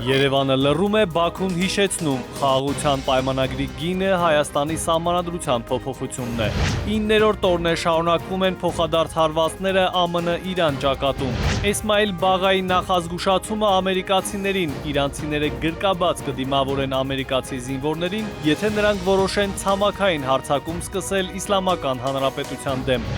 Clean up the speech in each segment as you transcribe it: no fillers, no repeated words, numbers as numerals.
Երևանը լռում է, Բաքուն հիշեցնում, խաղաղության պայմանագրի գինը Հայաստանի սահմանադրության փոփոխությունն է։ 9-րդ օրն է շարունակվում են փոխադարձ հարվածները ԱՄՆ Իրան ճակատում։ Էսմայիլ Բաղայի նախազգուշացումը ամերիկացիներին, իրանցիները գրկաբաց կդիմավորեն ամերիկացի զինվորներին, եթե նրանք որոշեն ցամաքային հարձակում սկսել Իսլամական Հանրապետության դեմ։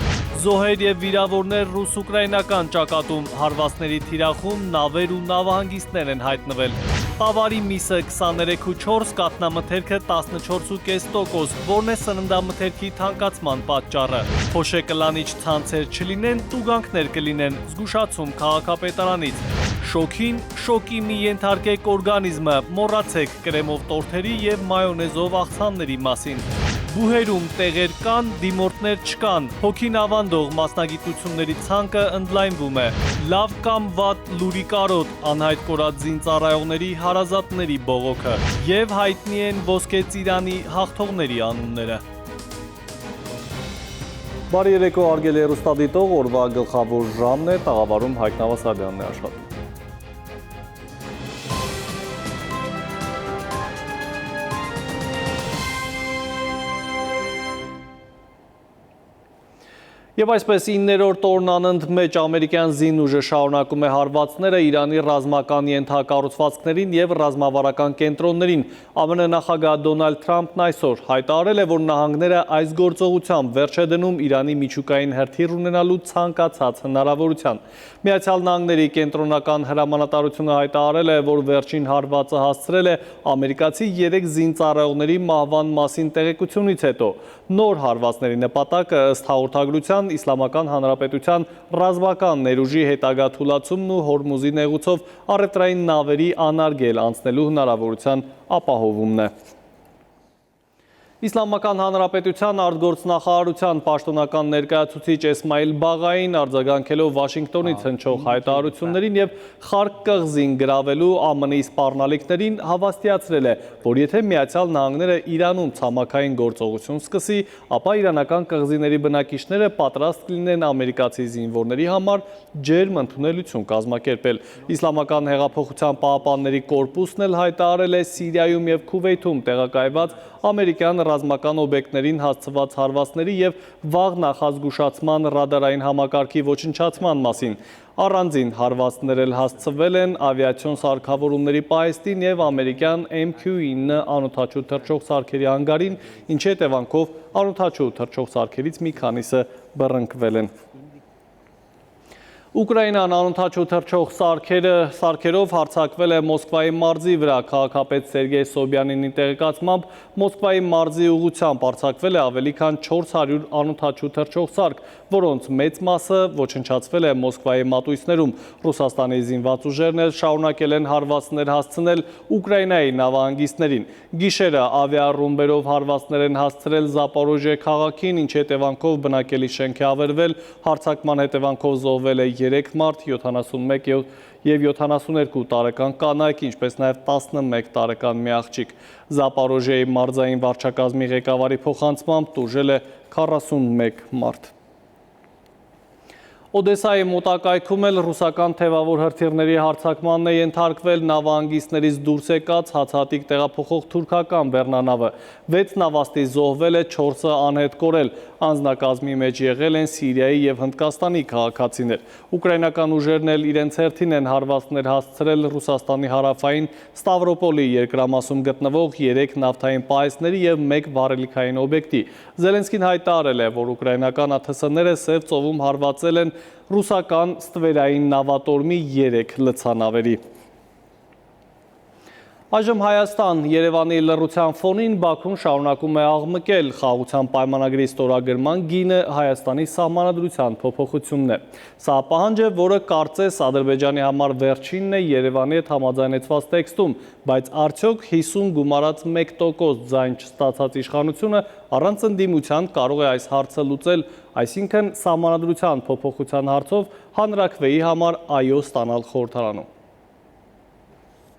Զոհեր եւ վիրավորներ ռուս-ուկրաինական ճակատում, հարվածների թիրախում նավեր ու նավահանգիստներ են հայտնվել։ Խավարի միսը 23.4, կաթնամթերքը 14.5%, որն է սննդամթերքի թանկացման պատճառը։ Փոշեկլանիչ ցանցեր չլինեն, տուգանքներ կլինեն, զգուշացում քաղաքապետարանից։ Շոքին շոկի մի ենթարկեք օրգանիզմը, մոռացեք կրեմով տորթերի եւ մայոնեզով աղցանների մասին։ Բուհերում տեղեր կան, դիմորդներ չկան, հոգին ավանդող մասնագիտությունների ցանկը ընդլայնվում է։ Լավ կամ վատ լուրի կարոտ, անհայտ կորած զինծառայողների հարազատների բողոքը եւ հայտնի են ոսկե ծիրանի հաղթողների անունները։ Բարի երեկո, հարգելի հեռուստադիտող, օրվա գլխավոր ժամն է, տաղավարում Հայկ Նավասարյանն է աշխատում։ Եվ այսպես 9-րդ օրն անընդմեջ ամերիկյան զինուժը շարունակում է հարվածները Իրանի ռազմական ենթակառուցվածքներին եւ ռազմավարական կենտրոններին։ ԱՄՆ նախագահ Դոնալդ Թրամփն այսօր հայտարարել է, որ նահանգները այս գործողությամբ վերջ է դնում Իրանի միջուկային հրթիռ ունենալու ցանկացած հնարավորության։ Միացյալ Նահանգների կենտրոնական հրամանատարությունը հայտարարել է, որ վերջին հարվածը հասցրել է ամերիկացի 3 զինծառայողների մահվան մասին տեղեկությունից հետո։ Նոր հարվածների նպատակը ըստ հաղորդագրության Իսլամական Հանրապետության ռազմական ներուժի հետագա թուլացումն ու Հորմուզի նեղուցով առևտրային նավերի անարգել անցնելու հնարավորության ապահովումն է։ Իսլամական Հանրապետության արտգործնախարարության պաշտոնական ներկայացուցիչ Էսմայիլ Բաղային արձագանքելով Վաշինգտոնից հնչող հայտարարություններին եւ Խարկ կղզին գրավելու ԱՄՆ-ի սպառնալիքներին հավաստիացրել է, որ եթե Միացյալ Նահանգները Իրանում ցամաքային գործողություն սկսի, ապա իրանական կղզիների բնակիչները պատրաստ կլինեն ամերիկացի զինվորների համար ջերմ ընդունելություն կազմակերպել։ Իսլամական հեղափոխության պահապանների կորպուսն էլ հայտարարել է Սիրիայում եւ Քուվեյթում տեղակայված ամերիկյան ռազմական օբյեկտներին հասցված հարվածների եւ վաղ նախազգուշացման ռադարային համակարգի ոչնչացման մասին։ Առանձին հարվածներ էլ հասցվել են ավիացիոն սարքավորումների պահեստին եւ ամերիկյան MQ-9 անօդաչու թռչող սարքերի հանգարին, ինչի հետևանքով անօդաչու թռչող սարքերից մի քանիսը բռնկվել են։ Ուկրաինան անօդաչու թռչող սարքերով հարձակվել է Մոսկվայի մարզի վրա, քաղաքապետ Սերգեյ Սոբյանինի տեղեկացմամբ Մոսկվայի մարզի ուղղությամբ հարձակվել է ավելի քան 400 անօդաչու թռչող սարք, որոնց մեծ մասը ոչնչացվել է Մոսկվայի մատույցներում։ Ռուսաստանի զինված ուժերն էլ շարունակել են հարվածներ հասցնել Ուկրաինայի նավահանգիստներին։ Գիշերը ավիառումբերով հարվածներ են հասցրել Զապորոժիե քաղաքին, ինչի հետևանքով բնակելի շենք է ավերվել, հարձակման հետևանքով զոհվել է 3 մարդ, 71 և 72 տարեկան կանայք, ինչպես նաև 11 տարեկան մի աղջիկ։ Զապորոժիեի մարզային վարչակազմի ղեկավարի փոխանցմամբ տուժել է 41 մարդ։ Օդեսայի մոտակայքում էլ ռուսական թևավոր հրթիռների հարձակմանն է ենթարկվել նավահանգիստներից դուրս եկած հացահատիկ տեղափոխող թուրքական բեռնանավը։ 6 նավաստի զոհվել է, 4-ը անհետ կորել։ Անձնակազմի մեջ եղել են Սիրիայի և Հնդկաստանի քաղաքացիներ։ Ուկրաինական ուժերն էլ իրենց հերթին են հարվածներ հասցրել Ռուսաստանի հարավային Ստավրոպոլի երկրամասում գտնվող 3 նավթային պահեստների և 1 վառելիքային օբյեկտի։ Զելենսկին հայտարարել է, որ ուկրաինական ԱԹՍ-ները Սև ծովում հարվածել են ռուսական ստվերային նավատորմի 3 լցանավերի։ Այժմ Հայաստան, Երևանի լռության ֆոնին Բաքուն շարունակում է աղմկել, խաղաղության պայմանագրի ստորագրման գինը Հայաստանի սահմանադրության փոփոխությունն է։ Սա պահանջ է, որը կարծես Ադրբեջանի համար վերջինն է Երևանի հետ համաձայնեցված տեքստում, բայց արդյոք 50 գումարած 1% ձայն չստացած իշխանությունը առանց ընդդիմության կարող է այս հարցը լուծել, այսինքն սահմանադրության փոփոխության հարցով հանրաքվեի համար այո ստանալ խորհրդարանում։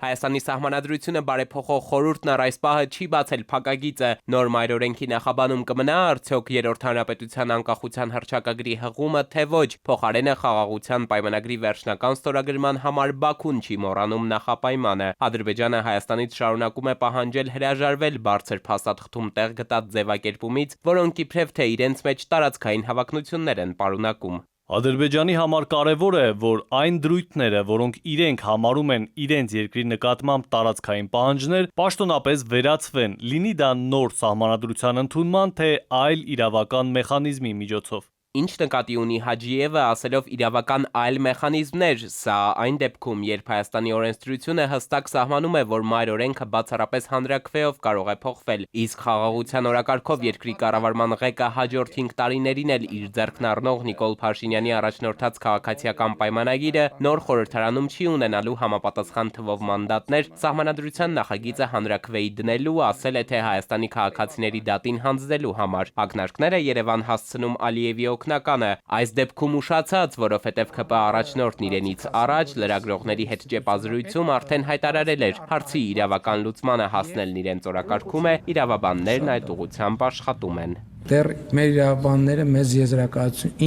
Հայաստանի սահմանադրությունը բարեփոխող խորհուրդն առ այս պահը չի բացել փակագիծը, նոր մայրօրենքի նախաբանում կմնա արդյոք Երրորդ հանրապետության անկախության հռչակագրի հղումը, թե ոչ, փոխարենը խաղաղության պայմանագրի վերջնական ստորագրման համար Բաքուն չի մոռանում նախապայմանը։ Ադրբեջանը Հայաստանից շարունակում է պահանջել հրաժարվել բարձր փաստաթղթում տեղ գտած ձևակերպումից, որոնք իբրև թե իրենց մեջ տարածքային հավակնություններ են պարունակում։ Ադրբեջանի համար կարևոր է, որ այն դրույթները, որոնք իրենք համարում են իրենց երկրի նկատմամբ տարածքային պահանջներ, պաշտոնապես վերացվեն, լինի դա նոր սահմանադրության ընդունման, թե այլ իրավական մեխանիզմի միջոցով։ Ինչ նկատի ունի Հաջիևը, ասելով իրավական այլ մեխանիզմներ, սա այն դեպքում, երբ Հայաստանի օրենսդրությունը հստակ սահմանում է, որ մայրօրենքը բացառապես հանրաքվեով կարող է փոխվել, իսկ խաղաղության օրակարգով երկրի կառավարման ղեկը հաջորդ 5 տարիներին էլ իր ձեռքն առնող Նիկոլ Փաշինյանի առաջնորդած քաղաքացիական պայմանագիրը նոր խորհրդարանում չի ունենալու համապատասխան թվով մանդատներ, սահմանադրության նախագիծը հանրաքվեի դնելու, ասել է, թե Հայաստանի քաղաքացիների դատին հանձնելու համար։ Ակնարկները Երևան հասցնում Ալիևի օգնականը, այս դեպքում ուշացած, որովհետև ՔՊ առաջնորդն իրենից առաջ լրագրողների հետ ճեպազրույցում արդեն հայտարարել էր, հարցի իրավական լուծմանը հասնելն իրենց օրակարգում է, իրավաբաններն այդ ուղղությամբ աշխատում են։ Դեռ մեր իրավաբանները մեզ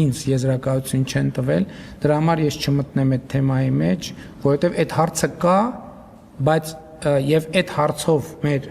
ինձ եզրակացություն չեն տվել, դրա համար ես չմտնեմ այդ թեմայի մեջ, որովհետև այդ հարցը կա, բայց եւ այդ հարցով մեր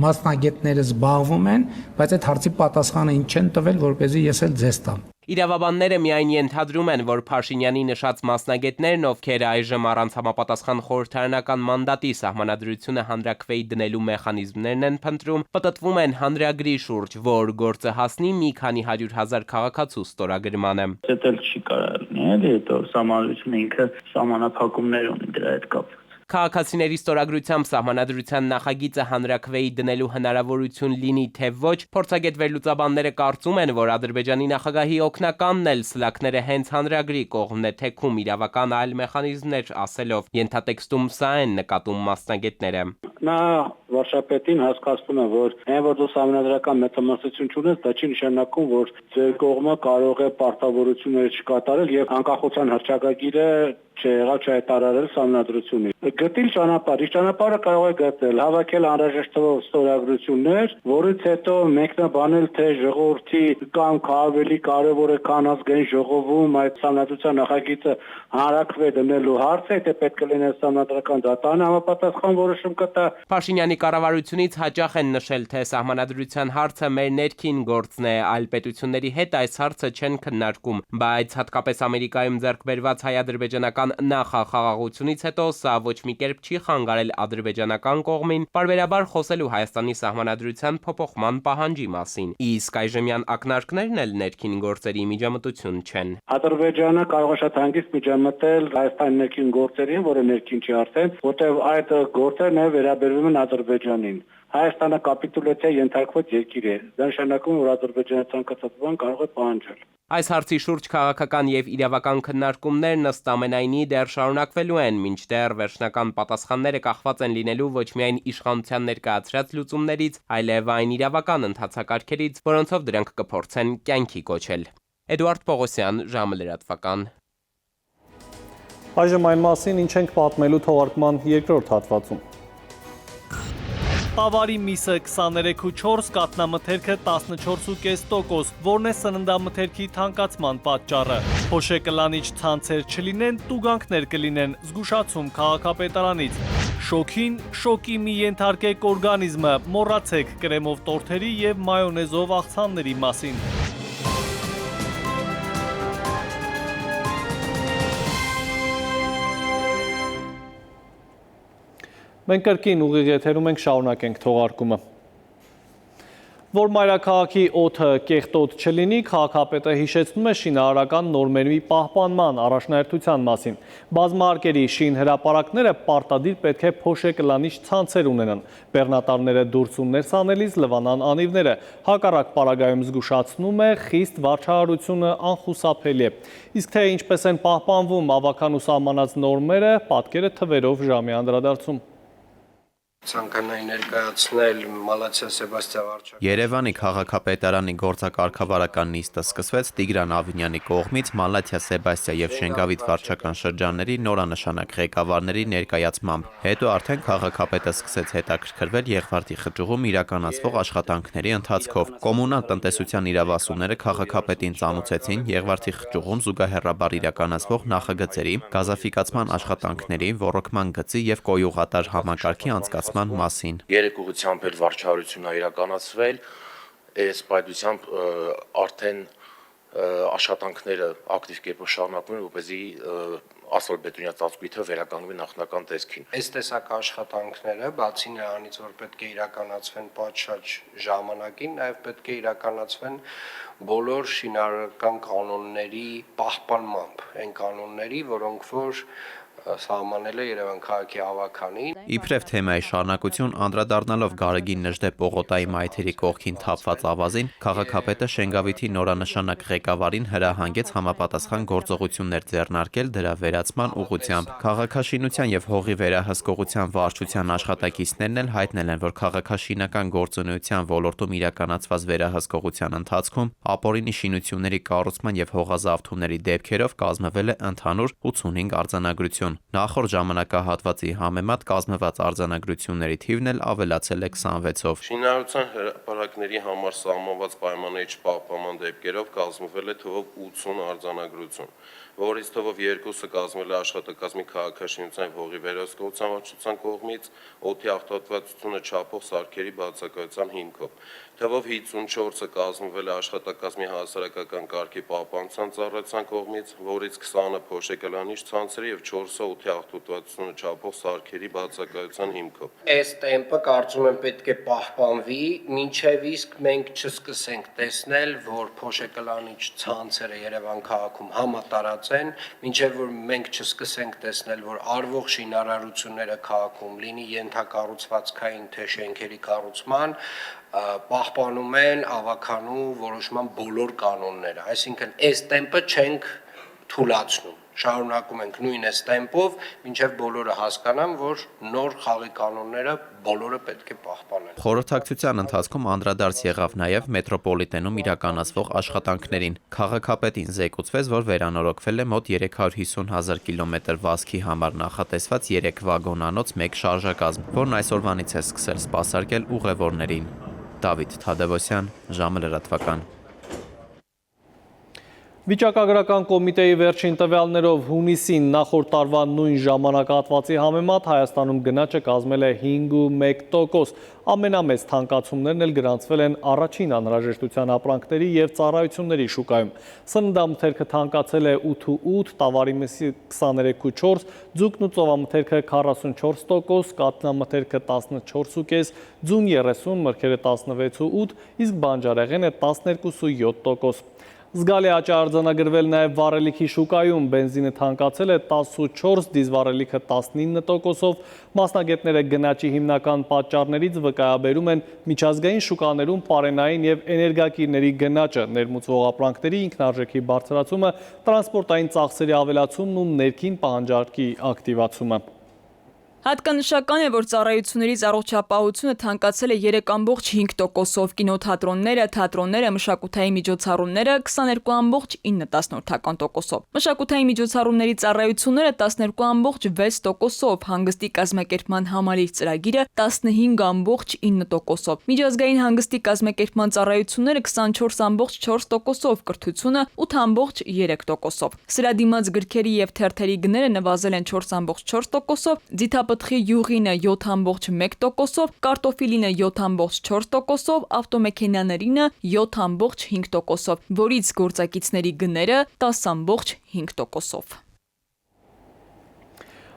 մասնագետները զբաղվում են, բայց այդ հարցի պատասխանը ինձ չեն տվել, որպեսզի ես էլ ձեզ տամ։ Իրավաբանները միայն ենթադրում են, որ Փաշինյանի նշած մասնագետներն, ովքեր այժմ առանց համապատասխան խորհրդարանական մանդատի սահմանադրությունը հանրաքվեի դնելու մեխանիզմներն են փնտրում, պտտվում են հանրագրի շուրջ, որ գործը հասնի մի քանի 100,000 քաղաքացու ստորագրմանը։ Դա էլ չի կարող լինել, հետո սահմանադրությունը ինքը սահմանափակումներ ունի դրա հետ կապված։ Քաղաքացիների ստորագրությամբ սահմանադրության նախագիծը հանրաքվեի դնելու հնարավորություն լինի, թե ոչ, փորձագետ վերլուծաբանները կարծում են, որ Ադրբեջանի նախագահի օգնականն էլ սլաքները հենց հանրագրի կողմն է թեքում իրավական այլ մեխանիզմներ ասելով, ենթատեքստում սա են նկատում մասնագետները։ Նա վարչապետին հասկացնում է, որ այն որ դու սահմանադրական մեծամասնություն չունես, դա չի նշանակում, որ ձեր կողմը կարող է պարտավորություններ չկատարել եւ անկախության հռչակագիրը չեղավ չհայտարարել սահմանադրությունից։ Գտիլ ճանապարհ, իսկ ճանապարհը կարող է գտնել, հավաքել անհրաժեշտ թվով ստորագրություններ, որից հետո մեկնաբանել, թե ժողովրդի կամ ավելի կարևոր է քան ազգային ժողովում այդ սահմանադրության նախագիծը հանրաքվե դնելու հարցը, թե պետք է լինի սահմանադրական դատարանը համապատասխան որոշում կտա։ Փաշինյանի կառավարությունից հաճախ են նշել, թե սահմանադրության հարցը մեր ներքին գործն է, այլ պետությունների հետ այս հարցը չեն քննարկում, բայց հատկապես Ամերիկայում ձեռք բերված հայ-ադրբեջանական նախախաղաղությունից հետո սա ոչ մի կերպ չի խանգարել ադրբեջանական կողմին պարբերաբար խոսելու Հայաստանի սահմանադրության փոփոխման պահանջի մասին։ Իսկ այժմյան ակնարկներն էլ ներքին գործերի միջամտություն չեն։ Ադրբեջանը կարող է շատ հանգիստ միջամտել Հայաստանի ներքին գործերին, որը ներքին չի արդեն, որտեղ այդ գործերն վերաբերվում են Ադրբեջանին։ Հայաստանը կապիտուլյացիա ենթարկված երկիր է։ Դա նշանակում է, որ Ադրբեջանը ցանկացած բան կարող է պահանջել։ Այս հարցի շուրջ քաղաքական եւ իրավական քննարկումներն ըստ ամենայնի դեռ շարունակվելու են, մինչդեռ վերջնական պատասխանները կախված են լինելու ոչ միայն իշխանության ներկայացրած լուծումներից, այլև այն իրավական ընթացակարգերից, որոնցով դրանք կփորձեն կյանքի կոչել։ Էդուարդ Պողոսյան, ժամը լրատվական։ Այժմ այն մասին, ինչ ենք պատմելու թողարկման երկրորդ հատվածում։ Խավարի միսը 23.4, կաթնամթերքը 14.5%, որն է սննդամթերքի թանկացման պատճառը։ Փոշեկլանիչ ցանցեր չլինեն, տուգանքներ կլինեն, զգուշացում քաղաքապետարանից։ Շոքին շոկի մի ենթարկեք օրգանիզմը, մոռացեք կրեմով տորթերի եւ մայոնեզով աղցանների մասին։ Մենք կրկին ուղիղ եթերում ենք, շարունակենք թողարկումը։ Որ մայրաքաղաքի օդը կեղտոտ չլինի, քաղաքապետը հիշեցնում է շինարարական նորմերի պահպանման առաջնահերթության մասին։ Բազմահարկերի շինհրապարակները պարտադիր պետք է փոշեկլանիչ ցանցեր ունենան։ Բեռնատարները դուրս ու ներս անելիս լվանան անիվները։ Հակառակ պարագայում զգուշացնում է, խիստ վարչահարությունը անխուսափելի է։ Իսկ թե ինչպես են պահպանվում ավական ու սահմանած նորմերը, պատկերը թվերով ժամի անդրադարձում։ Ցանկանայի ներկայացնել Մալաթիա Սեբաստիա վարչապետ։ Երևանի քաղաքապետարանի գործակարգավարական նիստը սկսվեց Տիգրան Ավինյանի կողմից Մալաթիա Սեբաստիա եւ Շենգավիթ վարչական շրջանների նորանշանակ ղեկավարների ներկայացմամբ։ Հետո արդեն քաղաքապետը սկսեց հետաքրքրվել Եղվարդի խճուղում իրականացվող աշխատանքների ընթացքով։ Կոմունալ տնտեսության իրավասուները քաղաքապետին ծանոթեցին Եղվարդի խճուղում զուգահեռաբար իրականացվող նախագծերի, գազաֆիկացման աշխատանքների, ոռոգման գծի եւ կոյուղատար համակարգի անցկացման մասին։ Երեք ուղղությամբ էլ վարչարություն է իրականացվել, այս պայծությամբ արդեն աշխատանքները ակտիվ կերպով շարունակվում են, որպեսզի ասֆալտբետոնյա ծածկույթը վերականգնվի նախնական տեսքին։ Այս տեսակ աշխատանքները, բացի նրանից, որ պետք է իրականացվեն պատշաճ ժամանակին, նաև պետք է իրականացվեն բոլոր շինարարական կանոնների պահպանմամբ, այն կանոնների, որոնք որ սահմանել է Երևան քաղաքի ավականին։ Իբրև թեմայի շարունակություն անդրադառնալով Գարեգին Նժդե Պողոտայի մայթերի կողքին թափված ավազին, քաղաքապետը Շենգավիթի նորանշանակ ղեկավարին հրահանգեց համապատասխան գործողություններ ձեռնարկել դրա վերացման ուղղությամբ։ Քաղաքաշինության եւ հողի վերահսկողության վարչության աշխատակիցներն էլ հայտնել են, որ քաղաքաշինական գործունեության ոլորտում իրականացված վերահսկողության ընթացքում ապօրինի շինությունների կառուցման եւ հողազավթումների դեպքերով կազմվել է ընդհանուր 85 արձանագրություն։ Նախորդ ժամանակահատվածի համեմատ կազմված արձանագրությունների թիվն էլ ավելացել է 26-ով։ Շինարարության հրապարակների համար սահմանված պայմանների չպահպանման դեպքերով կազմվել է թվով 80 արձանագրություն, որից թվով 2-ը կազմվել է աշխատակազմի քաղաքաշինության եւ հողի վերահսկողության վարչության կողմից օդի աղտոտվածությունը չափող սարքերի բացակայության հիմքով, թվով 54-ը կազմվել է աշխատակազմի հասարակական կարգի պահպանության ծառայության կողմից, որից 20-ը փոշեկալանիչ ցանցերի եւ 4-ը օդի աղտոտվածությունը չափող սարքերի բացակայության հիմքով։ Այս տեմպը կարծում եմ պետք է պահպանվի, մինչև իսկ մենք չսկսենք տեսնել, որ փոշեկալանիչ ցանցերը Երևան քաղաքում համատարած են, մինչև որ մենք չսկսենք տեսնել, որ արվող շինարարությունները քաղաքում լինի ենթակառուցվածքային թե շենքերի կառուցման պահպանում են ավականու որոշման բոլոր կանոնները, այսինքն այս տեմպը չենք թույլատրում, շարունակում ենք նույն այս տեմպով, մինչև բոլորը հասկանան, որ նոր խաղի կանոնները բոլորը պետք է պահպանեն։ Խորհրդակցության ընթացքում անդրադարձ եղավ նաև մետրոպոլիտենում իրականացվող աշխատանքներին։ Քաղաքապետին զեկուցվեց, որ վերանորոգվել է մոտ 350,000 կիլոմետր վազքի համար նախատեսված 3 վագոնանոց 1 շարժակազմ, որն այսօրվանից է սկսել սպասարկել ուղևորներին։ Դավիթ Թադևոսյան, ժամը լրատվական։ Վիճակագրական կոմիտեի վերջին տվյալներով հունիսին նախորդ տարվա նույն ժամանակահատվածի համեմատ Հայաստանում գնաճը կազմել է 5.1%, ամենամեծ թանկացումներն էլ գրանցվել են առաջին անհրաժեշտության ապրանքների եւ ծառայությունների շուկայում։ Սննդամթերքը թանկացել է 8.8, տավարի մսի 23.4, ձուկն ու ծովամթերքը 44%, կաթնամթերքը 14.5, ձուն 30, մրգերը 16.8, իսկ բանջարեղենը 12.7%։ Զգալի աճ է արձանագրվել նաև վառելիքի շուկայում, բենզինը թանկացել է 10.4, դիզվառելիքը 19%-ով, մասնագետները գնաճի հիմնական պատճառներից վկայաբերում են միջազգային շուկաներում պարենային եւ էներգակիրների գնաճը, ներմուծվող ապրանքների ինքնարժեքի բարձրացումը, տրանսպորտային ծախսերի ավելացումն ու ներքին պահանջարկի ակտիվացումը։ Հատկանշական է, որ ծառայություններից առողջապահությունը թանկացել է 3.5%-ով, կինոթատրոնները, թատրոնները, մշակութային միջոցառումները 22.9%-ով, մշակութային միջոցառումների ծառայությունները 12.6%-ով, հանգստի կազմակերպման համալիր ծրագիրը 15.9%-ով, միջազգային հանգստի կազմակերպման ծառայությունները 24.4%-ով, կրթությունը 8.3%-ով, սրա դիմաց գրքերի եւ թերթերի գները նվազել են 4.4%-ով, ձիթապտղի յուղինը 7.1%-ով, կարտոֆիլինը 7.4%-ով, ավտոմեքենաներինը 7.5%-ով, որից գործակիցների գները 10.5%-ով։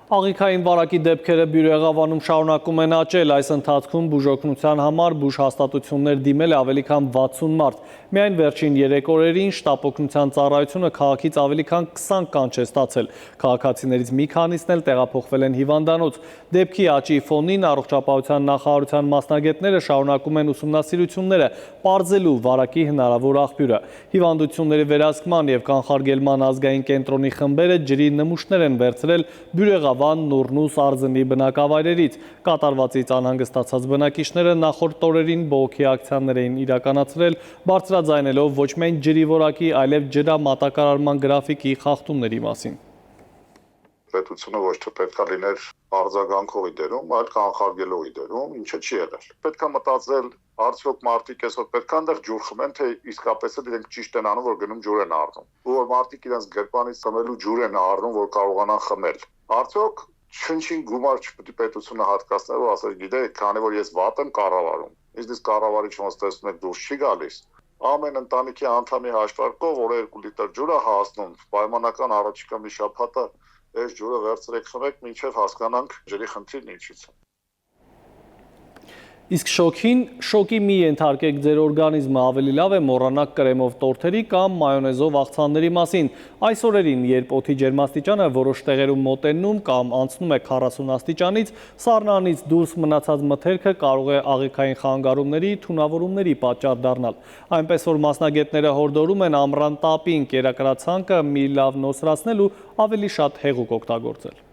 Աղիքային վարակի դեպքերը Բյուրեղավանում շարունակում են աճել, այս ընթացքում բուժօգնության համար բուժհաստատություններ դիմել է ավելի քան 60 մարդ։ Միայն վերջին 3 օրերին շտապ օգնության ծառայությունը քաղաքից ավելի քան 20 կանչ է ստացել։ Քաղաքացիներից մի քանիսն էլ տեղափոխվել են հիվանդանոց։ Դեպքի աճի ֆոնին առողջապահության նախարարության մասնագետները շարունակում են ուսումնասիրությունները, պարզելու վարակի հնարավոր աղբյուրը։ Հիվանդությունների վերահսկման եւ կանխարգելման ազգային կենտրոնի խմբերը ջրի նմուշներ են վերցրել Բյուրեղավ Ավան, Նուրնուս, Արձնի բնակավայրերից։ Կատարվածից անհանգստացած բնակիչները նախորդ օրերին բողոքի ակցիաներ էին իրականացրել, բարձրաձայնելով ոչ միայն ջրի որակի, այլև ջրամատակարարման գրաֆիկի խախտումների մասին։ Պետությունը ոչ թե պետք է լիներ արձագանքողի դերում, այլ կանխարգելողի դերում, ինչը չի եղել։ Պետք է մտածել, արդյոք մարդիկ այսօր պետք է այնտեղ ջուր խմեն, թե իսկապես էլ իրենք ճիշտ են անում, որ գնում ջուր են առնում։ Ու որ մարդիկ իրենց գրպանից խմելու ջուր են առնում, որ կարողանան խմել։ Արդյոք շնչին գումար չպետք է պետությունը հատկացնել, որ ասել գիտեք, քանի որ ես վատ եմ կառավարում։ Իսկ կառավարիչը ոնց տեսնում եք դուրս չի գալիս։ Ամեն ընտանիքի անդամի հաշվարկով, որ 2 լիտր ջուր է հասնում, պայմանական առաջիկա մի շաբաթը այս ջուրը վերցրեք խմեք, մինչև հասկանանք ջրի խնդիրն ինչից է։ Իսկ շոկի մի ենթարկեք ձեր օրգանիզմը ավելի լավ է մոռանաք կրեմով տորթերի կամ մայոնեզով աղցանների մասին։ Այս օրերին, երբ օդի ջերմաստիճանը որոշ տեղերում մոտենում կամ անցնում է 40 աստիճանից, սառնանից դուրս մնացած մթերքը կարող է աղիքային խանգարումների, թունավորումների պատճառ դառնալ։ Այնպես որ մասնագետները հորդորում են ամռան տապին կերակրացանկը մի լավ նոսրացնել ու ավելի շատ հեղուկ օգտագործել։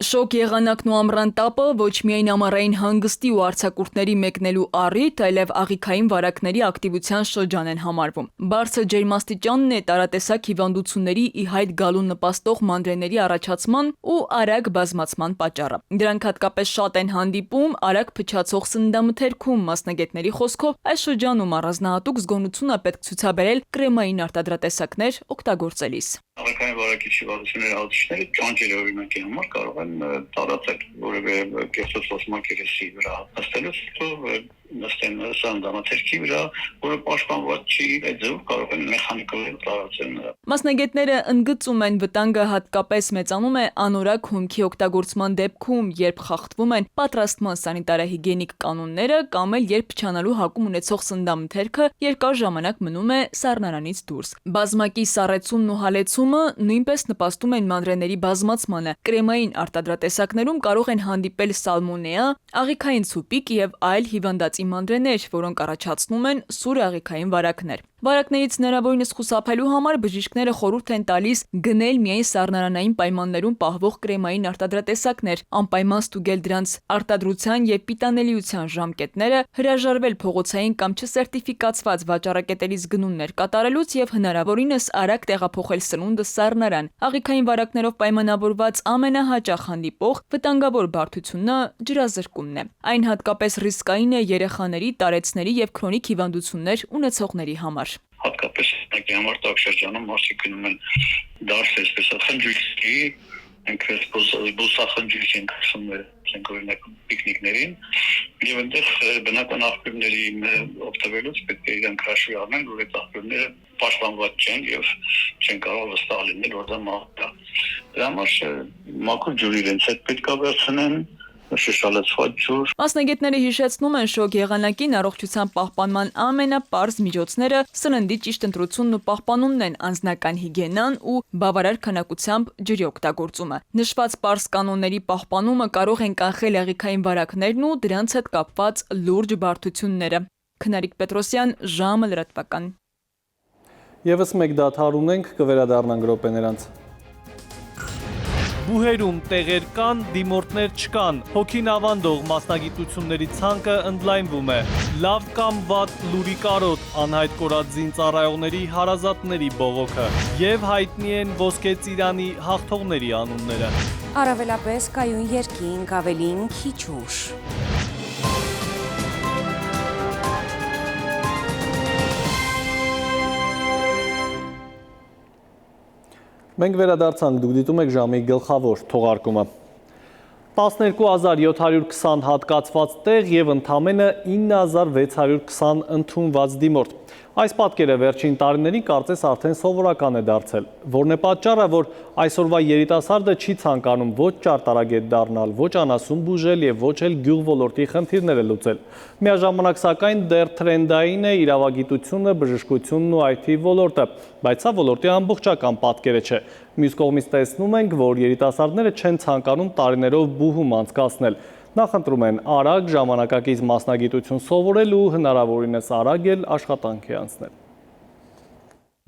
Շոկ եղանակն ու ամռան տապը ոչ միայն ամառային հանգստի ու արձակուրդների մեկնելու առիթ, այլև աղիքային վարակների ակտիվության շրջան են համարվում։ Բարձր ջերմաստիճանն է տարատեսակ հիվանդությունների ի հայտ գալու նպաստող մանրէների առաջացման ու արագ բազմացման պատճառը։ Դրանք հատկապես շատ են հանդիպում արագ փչացող սննդամթերքում, մասնագետների խոսքով այս շրջանում առանձնահատուկ զգոնություն է պետք ցուցաբերել կրեմային արտադրատեսակներ օգտագործելիս։ Աղիքային վարակիչ հիվանդությունների ազդիչները ճանճերը օրինակի համար կարող են տարածել որևէ կեղծոց մակերեսի վրա նստելուց հետո նստեն սննդամթերքի վրա, որը պաշտպանված չի, այդ ձևով կարող են մեխանիկորեն տարածել նրա։ Մասնագետները ընդգծում են վտանգը հատկապես մեծանում է անորակ հումքի օգտագործման դեպքում, երբ խախտվում են պատրաստման սանիտարահիգիենիկ կանոնները կամ էլ երբ փչանալու հակում ունեցող սննդամթերքը երկար ժամանակ մնում է սառնարանից դուրս։ Բազմակի սառեցումն ու հալեցումը նույնպես նպաստում են մանրէների բազմացմանը։ Կրեմային արտադրատեսակներում կարող են հանդիպել սալմոնեա, աղիքային ցուպիկ եւ այլ հիվանդացի մանրէներ, որոնք առաջացնում են սուր աղիքային վարակներ։ Վարակներից հնարավորինս խուսափելու համար բժիշկները խորհուրդ են տալիս գնել միայն սառնարանային պայմաններում պահվող կրեմային արտադրատեսակներ, անպայման ստուգել դրանց արտադրության եւ պիտանելիության ժամկետները, հրաժարվել փողոցային կամ չսերտիֆիկացված վաճառակետերից գնումներ կատարելուց եւ հնարավորինս արագ տեղափոխել սնունդը սառնարան։ Աղիքային վարակներով պայմանավորված ամենահաճախ հանդիպող վտանգավոր բարդությունը ջրազրկումն է։ Այն հատկապես ռիսկային է երեխաների, տարեցների եւ քրոնիկ հիվանդություններ ունեցողների համար։ Հատկապես նակի համար տաք շրջանում մարդիկ գնում են դարս այսպես խնջույքի, այնպես բուսախնջույք են կսում օրինակ պիկնիկներին եւ այնտեղ բնական աղբյուրների օգտվելուց պետք է իրանք հաշվի առնեն, որ այդ աղբյուրները պաշտպանված չեն եւ չեն կարող վստահ լինել, որ դա մահ է։ Դրա համար մաքուր ջուր իրենց հետ պետք է վերցնեն շշալացված ջուր։ Մասնագետները հիշեցնում են շոկ եղանակին առողջության պահպանման ամենապարզ միջոցները սննդի ճիշտ ընտրությունն ու պահպանումն են, անձնական հիգիենան ու բավարար քանակությամբ ջրի օգտագործումը։ Նշված պարզ կանոնների պահպանումը կարող են կանխել աղիքային վարակներն ու դրանց հետ կապված լուրջ բարդությունները։ Քնարիկ Պետրոսյան, ժամը լրատվական։ Եվս մեկ դադար ունենք, կվերադառնանք րոպեներանց։ Բուհերում տեղեր կան, դիմորդներ չկան, հոգին ավանդող մասնագիտությունների ցանկը ընդլայնվում է։ Լավ կամ վատ լուրի կարոտ, անհայտ կորած զինծառայողների հարազատների բողոքը եւ հայտնի են Ոսկե ծիրանի հաղթողների անունները։ Առավելապես կայուն երկինք, ավելին քիչ ուշ։ Մենք վերադարձանք, դուք դիտում եք ժամի գլխավոր թողարկումը։ 12720 հատկացված տեղ եւ ընդամենը 9620 ընդունված դիմորդ։ Այս պատկերը վերջին տարիներին կարծես արդեն սովորական է դարձել, որն է պատճառը, որ այսօրվա երիտասարդը չի ցանկանում ոչ ճարտարագետ դառնալ, ոչ անասուն բուժել եւ ոչ էլ գյուղ ոլորտի խնդիրները լուծել։ Միաժամանակ սակայն դեռ տրենդային է իրավագիտությունը, բժշկությունն ու IT ոլորտը, բայց սա ոլորտի ամբողջական պատկերը չէ։ Մյուս կողմից տեսնում ենք, որ երիտասարդները չեն ցանկանում տարիներով բուհում անցկացնել։ Նախընտրում են արագ ժամանակակից մասնագիտություն սովորել ու հնարավորինս արագ էլ աշխատանքի անցնել։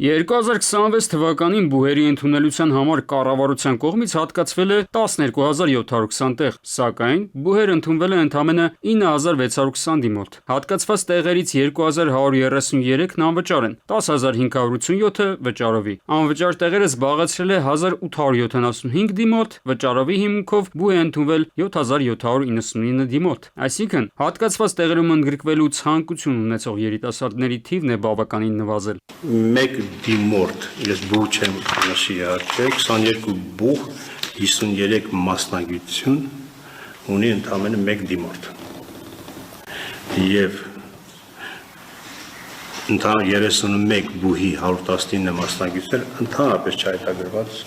2026 թվականին բուհերի ընդունելության համար կառավարության կողմից հատկացվել է 12720 տեղ, սակայն բուհեր ընդունվել է ընդամենը 9620 դիմորդ։ Հատկացված տեղերից 2133-ն անվճար են, 10587-ը վճարովի։ Անվճար տեղերը զբաղեցրել է 1875 դիմորդ, վճարովի հիմունքով բուհ է ընդունվել 7799 դիմորդ։ Այսինքն, հատկացված տեղերում ընդգրկվելու ցանկություն ունեցող երիտասարդների թիվն է բավականին նվազել։ Մեկ դիմորդ, ես բուհ չեմ նշի արկել, 22 բուհ, 53 մասնագիտություն ունի ընդամենը մեկ դիմորդ։ Եվ ընդհանուր 31 բուհի 119 մասնագիտություններ ընդհանրապես չհայտագրված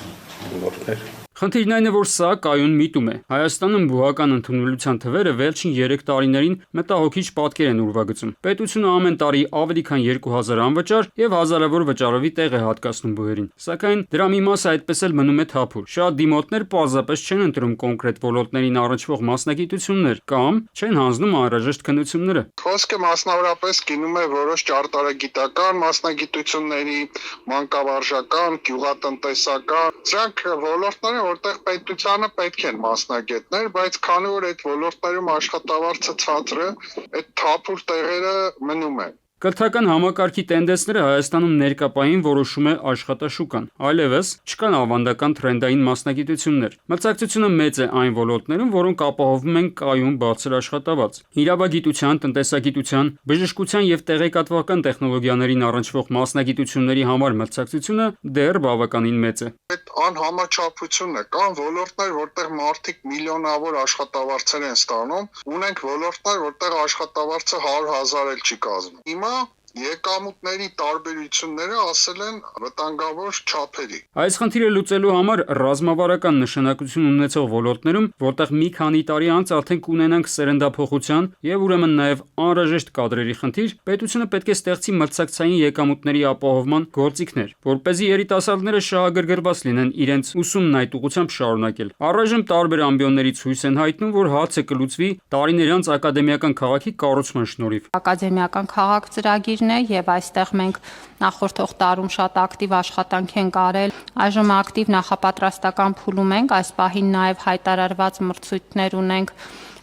դիմորդներ։ Խնդիրն այն է, որ սա կայուն միտում է։ Հայաստանում բուհական ընդունելության թվերը վերջին 3 տարիներին մտահոգիչ պատկեր են ուրվագծում։ Պետությունը ամեն տարի ավելի քան 2000 անվճար եւ հազարավոր վճարովի տեղ է հատկացնում բուհերին։ Սակայն դրա մի մասը այդպես էլ մնում է թափուր։ Շատ դիմորդներ պարզապես չեն ընտրում կոնկրետ ոլորտներին առնչվող մասնագիտություններ կամ չեն հանձնում անհրաժեշտ քննությունները։ Խոսքը մասնավորապես կինում է որոշ ճարտարագիտական մասնագիտությունների, մանկավարժական, գյուղատնտեսական, սրանք ոլորտներ որտեղ պետությանը պետք են մասնագետներ, բայց քանի որ այդ ոլորտներում աշխատավարձը ցածր է, այդ թափուր տեղերը մնում են։ Կրթական համակարգի տենդենսները Հայաստանում ներկապային որոշում է աշխատաշուկան, այլևս չկան ավանդական թրենդային մասնագիտություններ։ Մրցակցությունը մեծ է այն ոլորտներում, որոնք ապահովում են կայուն բարձր աշխատավարձ։ Իրավագիտության, տնտեսագիտության, բժշկության եւ տեղեկատվական տեխնոլոգիաներին առնչվող մասնագիտությունների համար մրցակցությունը դեռ բավականին մեծ է։ Այդ անհամաչափությունն է, կան ոլորտներ, որտեղ մարդիկ միլիոնավոր աշխատավարձեր են ստանում, ունենք ոլորտներ, որտեղ աշխատավարձը 100,000 էլ չի կազմում։ Եկամուտների տարբերությունները ասել են վտանգավոր չափերի։ Այս խնդիրը լուծելու համար ռազմավարական նշանակություն ունեցող ոլորտներում, որտեղ մի քանի տարի անց արդեն կունենանք սերնդափոխության եւ ուրեմն նաեւ անհրաժեշտ կադրերի խնդիր, պետությունը պետք է ստեղծի մրցակցային եկամուտների ապահովման գործիքներ, որպեսզի երիտասարդները շահագրգռված լինեն իրենց ուսումն այդ ուղղությամբ շարունակել։ Առայժմ տարբեր ամբիոններից հույս են հայտնում, որ հարցը կլուծվի տարիներ անց ակադեմիական քաղաքի կառուցման շնորհիվ։ Ակադեմիական քաղաք ծրագիր եւ այստեղ մենք նախորդող տարում շատ ակտիվ աշխատանք ենք արել։ Այժմ ակտիվ նախապատրաստական փուլում ենք, այս պահին նաեւ հայտարարված մրցույթներ ունենք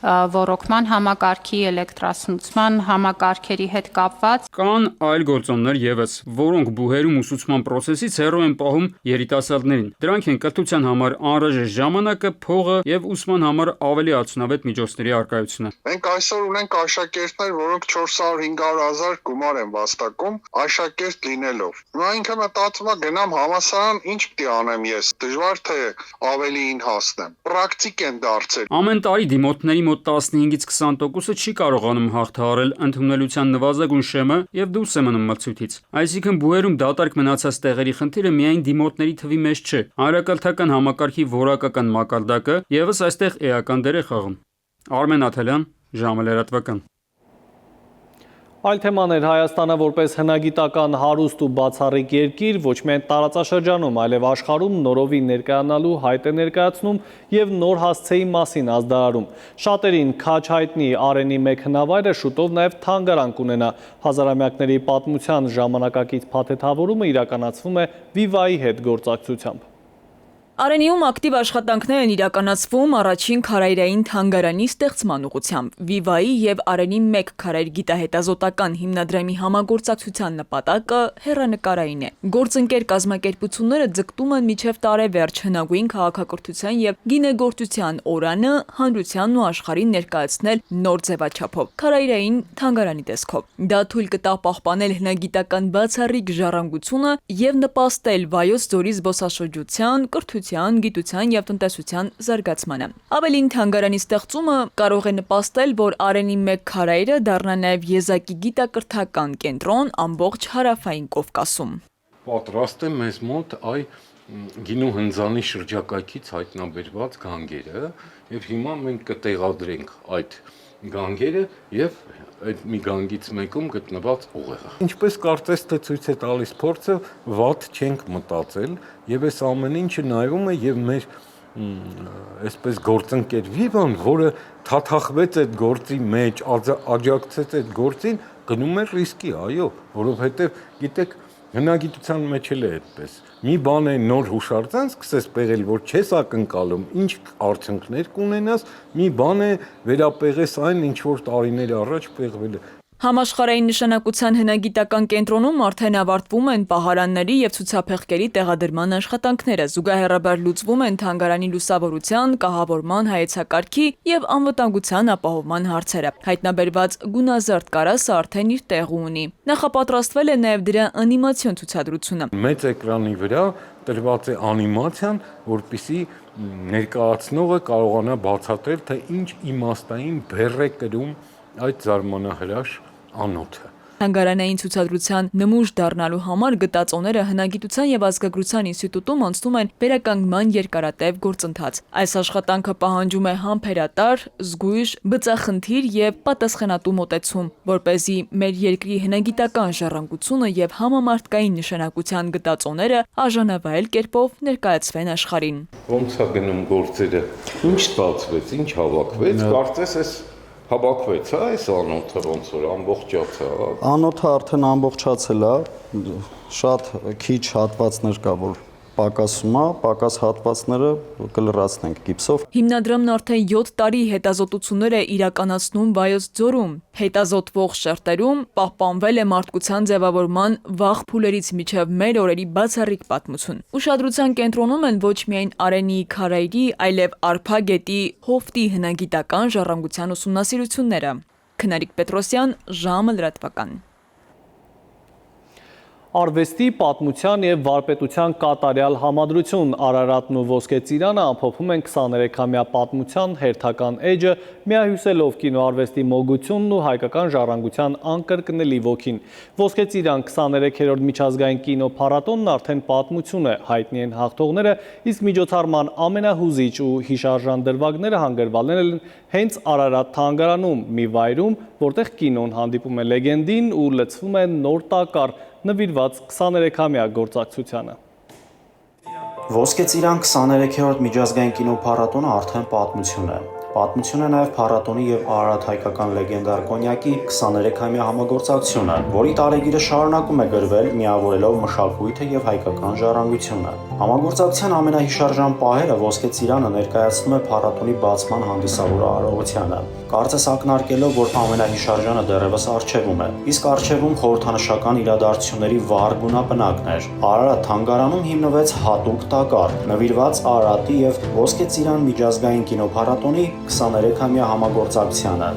ոռոգման համակարգի, էլեկտրասնուցման համակարգերի հետ կապված։ Կան այլ գործոններ եւս, որոնք բուհերում ուսուցման process-ից հեռու են պահում երիտասարդներին։ Դրանք են կրթության համար անհրաժեշտ ժամանակը, փողը եւ ուսման համար ավելի արդյունավետ միջոցների առկայությունը։ Մենք այսօր ունենք աշակերտներ, որոնք 400-500 000 գումար են վաստակում աշակերտ լինելով։ Հիմա ինքը մտածում է գնամ համալսարան, ինչ պիտի անեմ ես։ Դժվար թե ավելիին հասնեմ։ Պրակտիկ են դարձել։ Ամեն տարի դիմորդների 15-ից 20%-ը չի կարողանում հաղթահարել ընդունելության նվազագույն շեմը եւ դուրս է մնում մրցույթից։ Այսինքն բուհերում դատարկ մնացած տեղերի խնդիրը միայն դիմորդների թվի մեջ չէ։ Հանրակրթական համակարգի որակական մակարդակը եւս այստեղ էական դեր է խաղում։ Արմեն Աթելյան, ժամը լրատվական։ Այլ թեմաներ Հայաստանը որպես հնագիտական հարուստ ու բացառիկ երկիր ոչ միայն տարածաշրջանում, այլև աշխարհում նորովի ներկայանալու հայտ է ներկայացնում եւ նոր հասցեի մասին ազդարարում։ Շատերին քաչ հայտնի Արենի մեկ հնավայրը շուտով նաեւ թանգարան կունենա։ Հազարամյակների պատմության ժամանակակից փաթեթավորումը իրականացվում է Viva-ի հետ գործակցությամբ։ Արենիում ակտիվ աշխատանքներ են իրականացվում առաջին քարայրային թանգարանի ստեղծման ուղղությամբ։ Viva-ի եւ Արենի 1 քարայր գիտահետազոտական հիմնադրամի համագործակցության նպատակը հեռանկարային է։ Գործընկեր կազմակերպությունները ձգտում են մինչև տարեվերջ հնագույն քաղաքակրթության եւ գինեգործության օրանը հանրությանն ու աշխարհին ներկայացնել նոր ձևաչափով, քարայրային թանգարանի տեսքով։ Դա թույլ կտա պահպանել հնագիտական բացառիկ ժառանգությունը եւ նպաստել Վայոց ձորի զբոսաշրջության, կրթության, գիտության եւ տնտեսության զարգացմանը։ Ավելին թանգարանի ստեղծումը կարող է նպաստել, որ Արենի 1 քարայրը դառնա նաեւ եզակի գիտակրթական կենտրոն ամբողջ հարավային Կովկասում։ Պատրաստ է մեզ մոտ գինու հնձանի շրջակայքից հայտնաբերված գանգերը եւ հիմա մենք կտեղադրենք այդ գանգերը եւ այդ մի գանգից մեկում գտնված ուղեղը։ Ինչպես կարծես թե ցույց է տալիս փորձը, վատ չենք մտածել եւ այս ամեն ինչը նայվում է եւ մեր այսպես գործընկեր Viva-ն, որը թաթախվեց այդ գործի մեջ, աջակցեց այդ գործին, գնում է ռիսկի, այո, որովհետեւ գիտեք Հնագիտության մեջ էլ է այդպես։ Մի բան է նոր հուշարձան սկսես պեղել, որ չես ակնկալում, ինչ արդյունքներ կունենաս, մի բան է վերապեղես այն, ինչ որ տարիներ առաջ պեղվել է։ Համաշխարհային նշանակության հնագիտական կենտրոնում արդեն ավարտվում են պահարանների եւ ցուցափեղկերի տեղադրման աշխատանքները, զուգահեռաբար լուծվում են թանգարանի լուսավորության, կահավորման, հայեցակարգի եւ անվտանգության ապահովման հարցերը։ Հայտնաբերված գունազարդ կարասը արդեն իր տեղը ունի։ Նախապատրաստվել է նաեւ դրա անիմացիոն ցուցադրությունը։ Մեծ էկրանի վրա տրված է անիմացիան, որպեսզի ներկայացնողը կարողանա բացատրել, թե ինչ իմաստային բեռ է կրում այդ զարմանահրաշ անոթը։ Թանգարանային ցուցադրության նմուշ դառնալու համար գտածոները հնագիտության եւ ազգագրության ինստիտուտում անցնում են վերականգնման երկարատև գործընթաց։ Այս աշխատանքը պահանջում է համբերատար, զգույշ, բծախնդիր եւ պատասխանատու մոտեցում, որպեսզի մեր երկրի հնագիտական ժառանգությունը եւ համամարտկային նշանակության գտածոները արժանավայել կերպով ներկայացվեն աշխարհին։ Ոնց է գնում գործերը։ Ինչ ստացվեց, ինչ հավաքվեց, կարծես էս հավաքվեց, այս անոթը ոնց որ ամբողջացա։ Անոթը արդեն ամբողջացել է, շատ քիչ հատվածներ կա, որ պակասում է, պակաս հատվածները կլրացնենք գիպսով։ Հիմնադրամն արդեն 7 տարի հետազոտություններ է իրականացնում Վայոց ձորում։ Հետազոտվող շերտերում պահպանվել է մարդկության ձևավորման վաղ փուլերից մինչև մեր օրերի բացառիկ պատմություն։ Ուշադրության կենտրոնում են ոչ միայն Արենի քարայրի, այլև Արփագետի հովտի հնագիտական ժառանգության ուսումնասիրությունները։ Քնարիկ Պետրոսյան, ժամը լրատվական։ Արվեստի, պատմության եւ վարպետության կատարյալ համադրություն Արարատն ու Ոսկե Ծիրանը ամփոփում են 23-ամյա պատմության հերթական էջը, միահյուսելով կինոարվեստի մոգությունն ու հայկական ժառանգության անկրկնելի ոգին։ Ոսկե Ծիրան 23-րդ միջազգային կինոփառատոնն արդեն պատմություն է, հայտնի են հաղթողները, իսկ միջոցառման ամենահուզիչ ու հիշարժան դրվագները հանգրվալել են հենց Արարատ թանգարանում, մի վայրում, որտեղ կինոն հանդիպում է լեգենդին ու լցվում է նոր տակառ նվիրված 23-ամյա գործակցությանը։ Ոսկե Ծիրան 23-րդ միջազգային կինոփառատոնը արդեն պատմություն է։ Պատմություն է նաև փառատոնի եւ Արարատ հայկական լեգենդար կոնյակի 23-ամյա համագործակցությունը, որի տարեգիրը շարունակում է գրվել, միավորելով մշակույթը եւ հայկական ժառանգությունը։ Համագործակցության ամենահիշարժան պահերը Ոսկե Ծիրանը ներկայացնում է փառատոնի բացման հանդիսավոր արարողությանը, կարծես ակնարկելով, որ ամենահիշարժանը դեռևս առջևում է, իսկ առջևում խորհրդանշական իրադարձությունների վառ գունապնակն էր։ Արարատ թանգարանում հիմնվեց հատուկ տակառ, նվիրված Արարատի եւ Ոսկե Ծիրան միջազգային կինոփառատոնի 23-ամյա համագործակցությանը։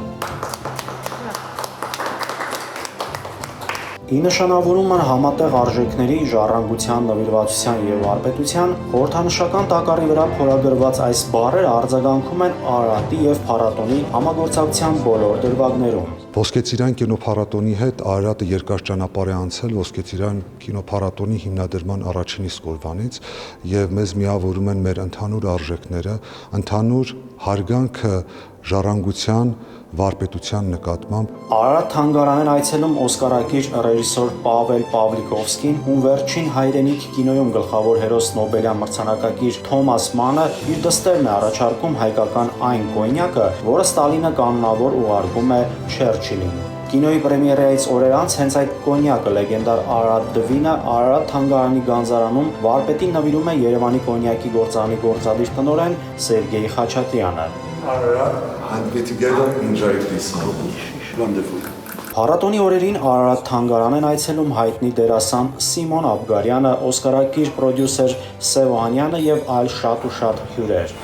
Ի նշանավորում են համատեղ արժեքների, ժառանգության, նվիրվածության եւ վարպետության, խորհրդանշական տակառի վրա փորագրված այս բառերը արձագանքում են Արարատի եւ փառատոնի համագործակցության բոլոր դրվագներում։ Ոսկե Ծիրան կինոփառատոնի հետ Արարատը երկար ճանապարհ է անցել Ոսկե Ծիրան կինոփառատոնի հիմնադրման առաջին իսկ օրվանից եւ մեզ միավորում են մեր ընդհանուր արժեքները, ընդհանուր հարգանքը ժառանգության, վարպետության նկատմամբ։ Արարատ թանգարանեն այցելում օսկարակիր ռեժիսոր Պավել Պավլիկովսկին, ում վերջին հայրենիք կինոյում գլխավոր հերոս Նոբելյան մրցանակակիր Թոմաս Մանը իր դստերն է առաջարկում հայկական այն կոնյակը, որը Ստալինը կանոնավոր ուղարկում է Չերչիլին։ Կինոյի պրեմիերայից օրեր անց հենց այդ կոնյակը լեգենդար Արարատ Դվինը Արարատ թանգարանի գանձարանում վարպետին նվիրում է Երևանի կոնյակի գործարանի գործադիր տնօրեն Սերգեյ Խաչատրյանը։ And we together enjoyed this movie. Wonderful. Փառատոնի օրերին Արարատ թանգարան են այցելում հայտնի դերասան Սիմոն Աբգարյանը, օսկարակիր պրոդյուսեր Սև Օհանյանը եւ այլ շատ ու շատ հյուրեր։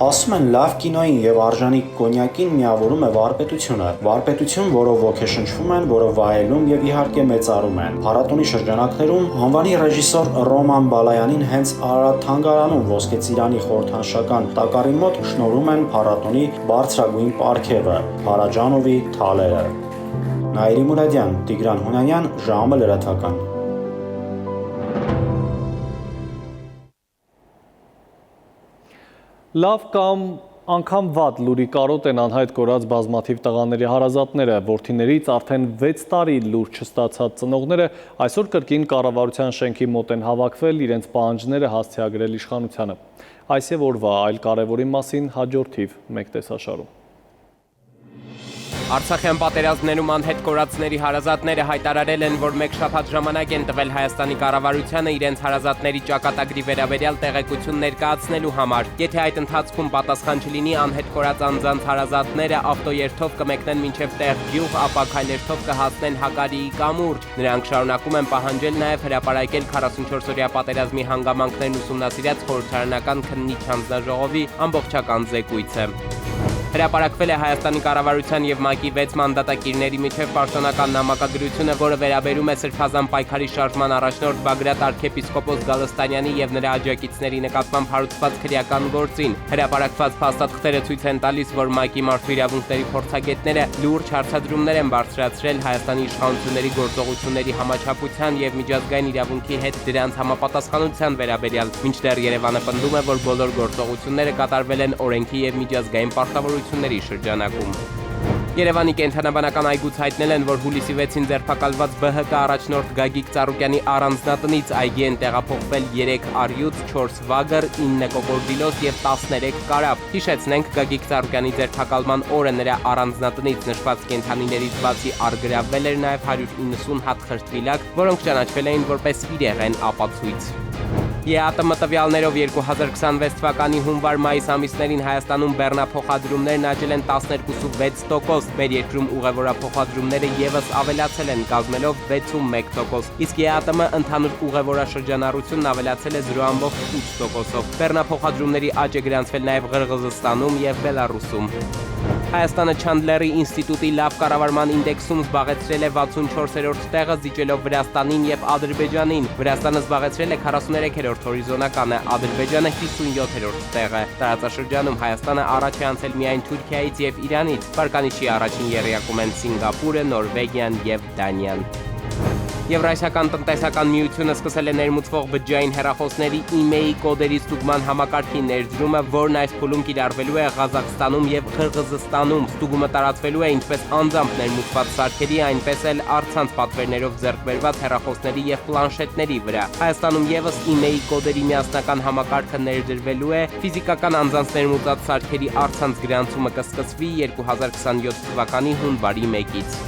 Ասում են լավ կինոյին եւ արժանիք կոնյակին միավորում է վարպետությունը։ Վարպետություն, որով ոգեշնչվում են, որը վայելում եւ իհարկե մեծարում են։ Փառատոնի շրջանակներում անվանի ռեժիսոր Ռոման Բալայանին հենց Արարատ թանգարանում Ոսկե Ծիրանի խորհրդանշական տակառի մոտ շնորհում են փառատոնի բարձրագույն պարգևը՝ Փարաջանովի թալերը։ Նաիրի Մուրադյան, Տիգրան Հունանյան, ժամը լրատվական։ Լավ կամ անգամ վատ լուրի կարոտ են անհայտ կորած բազմաթիվ տղաների հարազատները, որդիներից արդեն 6 տարի լուր չստացած ծնողները այսօր կրկին կառավարության շենքի մոտ են հավաքվել իրենց պահանջները հասցեագրել իշխանությանը։ Այս եւ օրվա այլ կարևորի մասին հաջորդիվ մեկ տեսաշարում։ Արցախյան պատերազմներում անհետ կորածների հարազատները հայտարարել են, որ մեկ շաբաթ ժամանակ են տվել Հայաստանի կառավարությանը իրենց հարազատների ճակատագրի վերաբերյալ տեղեկություն ներկայացնելու համար։ Եթե այդ ընթացքում պատասխան չլինի, անհետ կորած անձանց հարազատները ավտոերթով կմեկնեն մինչև տեղ գյուղ, ապա քայլերթով կհասնեն Հակարիի կամուրջ։ Նրանք շարունակում են պահանջել նաև հրապարակել 44-օրյա պատերազմի հանգամանքներն ուսումնասիրած խորհրդարանական քննիչ հանձնաժողովի ամբողջական զեկույցը։ Հրապարակվել է Հայաստանի կառավարության և ՄԱԿ-ի 6 մանդատակիրների միջև պաշտոնական նամակագրությունը, որը վերաբերում է Սրբազան պայքարի շարժման առաջնորդ Բագրատ arczepiskopos Գալստանյանի և նրա աջակիցների նկատմամբ հարուցված քրեական գործին։ Հրապարակված փաստաթղթերը ցույց են տալիս, որ ՄԱԿ-ի մարդու իրավունքների փորձագետները լուրջ հարցադրումներ են բարձրացրել Հայաստանի իշխանությունների գործողությունների համաչափության և միջազգային իրավունքի հետ դրանց համապատասխանության վերաբերյալ, մինչդեռ Երևանը պնդում է, որ բոլոր գործողությունները կատարվել են օրենքի և միջազգային պարտավորությունների շրջանակում։ Երևանի կենտրոնաբանական այգուց հայտնել են, որ հուլիսի 6-ին ձերբակալված ԲՀԿ առաջնորդ Գագիկ Ծառուկյանի առանձնատնից այգի են տեղափոխվել 3 առյուծ, 4 վագր, 9 կոկորդիլոս և 13 կարապ։ Հիշեցնենք, Գագիկ Ծառուկյանի ձերբակալման օրը նրա առանձնատնից նշված կենդանիներից բացի առգրավվել էր նաև 190 հատ խրտվիլակ, որոնք ճանաչվել էին որպես իրեղեն ապացույց։ ԵԱՏՄ տվյալներով 2026 թվականի հունվար-մայիս ամիսներին Հայաստանում բեռնափոխադրումներն աճել են 12.6%, մեր երկրում ուղևորափոխադրումները ևս ավելացել են, կազմելով 6.1%, իսկ ԵԱՏՄ ընդհանուր ուղևորաշրջանառությունն ավելացել է 0.8%-ով։ Բեռնափոխադրումների աճ է գրանցվել նաև Ղրղըզստանում և Բելառուսում։ Հայաստանը Չանդլերի ինստիտուտի լավ կառավարման ինդեքսում զբաղեցրել է 64-րդ տեղը, զիջելով Վրաստանին և Ադրբեջանին։ Վրաստանը զբաղեցրել է 43-րդ հորիզոնականը, Ադրբեջանը 57-րդ տեղը։ Տարածաշրջանում Հայաստանը առաջ է անցել միայն Թուրքիայից և Իրանից։ Վարկանիշի առաջին եռյակում են Սինգապուրը, Նորվեգիան և Դանիան։ Եվրասիական տնտեսական միությունը սկսել է ներմուծվող բջջային հեռախոսների email կոդերի ստուգման համակարգի ներդրումը, որն այս փուլում կիրառվելու է Ղազախստանում և Ղրղըզստանում։ Ստուգումը տարածվելու է ինչպես անձամբ ներմուծված սարքերի, այնպես էլ առցանց պատվերներով ձեռք բերված հեռախոսների և պլանշետների վրա։ Հայաստանում ևս email կոդերի միասնական համակարգը ներդրվելու է, ֆիզիկական անձանց ներմուծած սարքերի առցանց գրանցումը կսկսվի 2027 թվականի հունվարի 1-ից։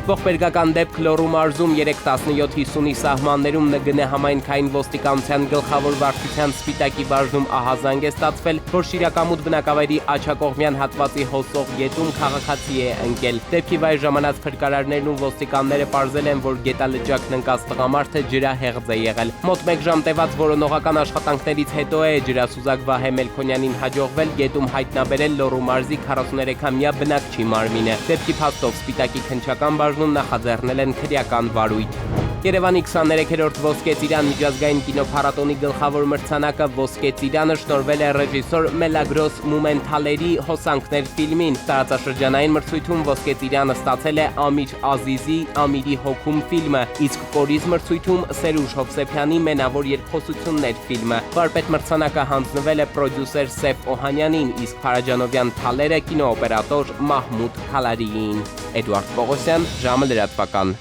Ողբերգական դեպք Լոռու մարզում 3-17-50-ի սահմաններում ՆԳՆ համայնքային ոստիկանության գլխավոր վարչության Սպիտակի բաժնում ահազանգ է ստացվել, որ Շիրակամուտ բնակավայրի աջակողմյան հատվածի հոսող գետում քաղաքացի է ընկել։ Դեպքի վայր ժամանած փրկարարներն ու ոստիկանները պարզել են, որ գետալջակն ընկած տղամարդը ջրահեղձ է եղել։ Մոտ 1 ժամ տևած որոնողական աշխատանքներից հետո է ջրասուզակ Վահե Մելքոնյանին հաջողվել գետում հայտնաբերել Լոռու մարզի 43-ամյա բնակչի մարմինը։ Դեպքի փաստով Սպիտակի քննչական բաժնում նախաձեռնել են քրեական վարույթ։ Երևանի 23-րդ Ոսկե ծիրան միջազգային կինոփառատոնի գլխավոր մրցանակը Ոսկե ծիրանը շնորհվել է ռեժիսոր Մելագրոս Մումենթալերի Հոսանքներ ֆիլմին։ Տարածաշրջանային մրցույթում Ոսկե ծիրանը ստացել է Ամիր Ազիզի Ամիրի հոգում ֆիլմը, իսկ կորիզ մրցույթում Սերուժ Հովսեփյանի Մենավոր երկխոսություններ ֆիլմը։ Վարպետ մրցանակը հանձնվել է պրոդյուսեր Սեֆ Օհանյանին, իսկ Փարաջանովյան թալերը կինոօպերատոր Մահմուդ Քալարիին։ Էդուարդ Պողոսյան, ժամը լրատվական։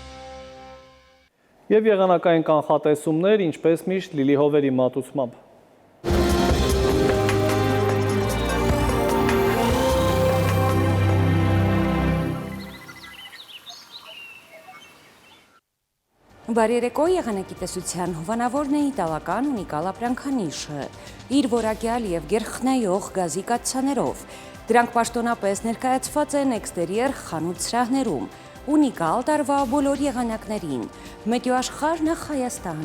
Եվ եղանակային կանխատեսումներ, ինչպես միշտ Լիլի Հովերի մատուցմամբ։ Բարերեկո եղանակի տեսության հովանավորն է իտալական ունիկալ ապրանքանիշը, իր որակյալ և գերխնայող գազի կաթսաներով։ Դրանք պաշտոնապես ներկայացված են էքստերիեր խանութ սրահներում, ունիկալ տարվա բոլոր եղանակներին, մետեոաշխարհ նախ Հայաստան։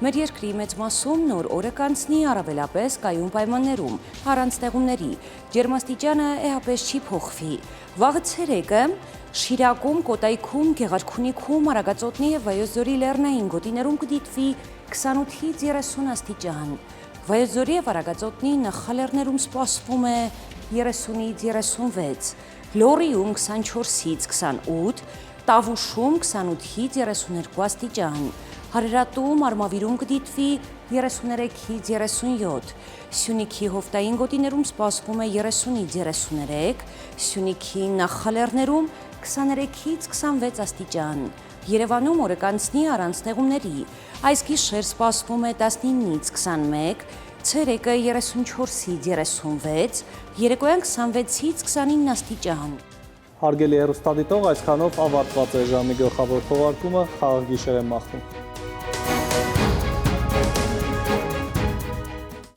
Մեր երկրի մեծ մասում նոր օրը կանցնի առավելապես կայուն պայմաններում, առանց ստեղումների, ջերմաստիճանը էապես չի փոխվի։ Վաղը ցերեկը Շիրակում, Կոտայքում, Գեղարքունիքում, Արագածոտնի և Վայոց ձորի լեռնային գոտիներում կդիտվի 28-ից 30 աստիճան։ Վայոց ձորի և Արագածոտնի նախալեռներում սպասվում է 30-ից 36, Լոռիում 24-ից 28, Տավուշում 28-ից 32 աստիճան, Հարերատում, Արմավիրում կդիտվի 33-ից 37, Սյունիքի հովտային գոտիներում սպասվում է 30-ից 33, Սյունիքի նախալեռներում 23-ից 26 աստիճան, Երևանում օրը կանցնի առանց ստեղումների, այս գիշեր սպասվում է 19-ից 21, ցերեկը 34-ից 36, երեկոյան 26-ից 29 աստիճան։ Հարգելի հեռուստադիտող, այսքանով ավարտված է ժամի գլխավոր թողարկումը, խաղաղ գիշեր եմ մաղթում։